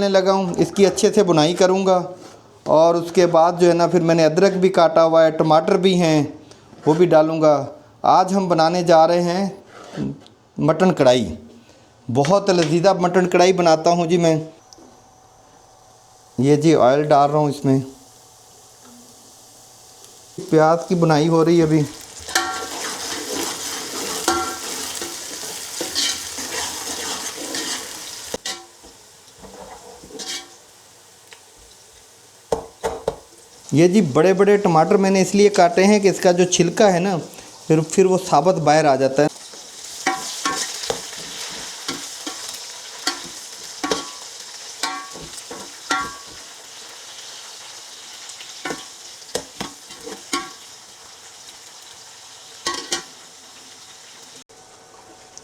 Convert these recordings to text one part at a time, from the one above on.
डालने लगा हूँ, इसकी अच्छे से बुनाई करूँगा। और उसके बाद जो है ना फिर मैंने अदरक भी काटा हुआ है, टमाटर भी हैं, वो भी डालूँगा। आज हम बनाने जा रहे हैं मटन कढ़ाई। बहुत लजीजा मटन कढ़ाई बनाता हूँ जी मैं। ये जी ऑयल डाल रहा हूँ इसमें। प्याज की बुनाई हो रही है अभी। ये जी बड़े बड़े टमाटर मैंने इसलिए काटे हैं कि इसका जो छिलका है ना फिर वो साबुत बाहर आ जाता है।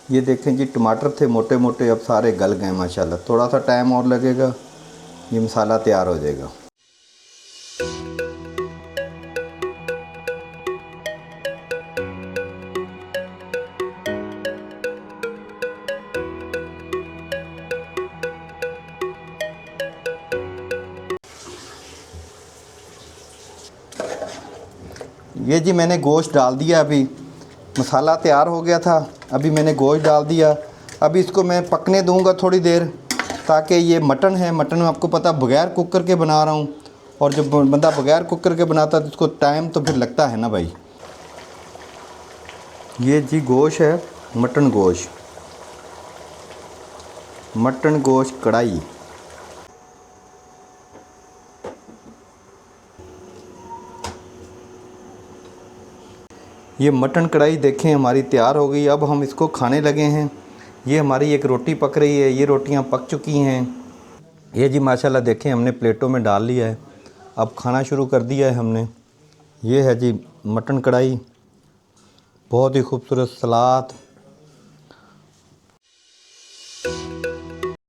ये देखें जी, टमाटर थे मोटे मोटे, अब सारे गल गए माशाल्लाह। थोड़ा सा टाइम और लगेगा, ये मसाला तैयार हो जाएगा। ये जी मैंने गोश्त डाल दिया, अभी मसाला तैयार हो गया था, अभी मैंने गोश्त डाल दिया। अभी इसको मैं पकने दूंगा थोड़ी देर, ताकि ये मटन है, मटन में आपको पता बग़ैर कुकर के बना रहा हूँ। और जब बंदा बग़ैर कुकर के बनाता है तो उसको टाइम तो फिर लगता है ना भाई। ये जी गोश्त है, मटन गोश्त, मटन गोश्त कढ़ाई। ये मटन कढ़ाई देखें हमारी तैयार हो गई। अब हम इसको खाने लगे हैं। ये हमारी एक रोटी पक रही है, ये रोटियां पक चुकी हैं। ये जी माशाल्लाह देखें हमने प्लेटों में डाल लिया है, अब खाना शुरू कर दिया है हमने। ये है जी मटन कढ़ाई, बहुत ही खूबसूरत सलाद,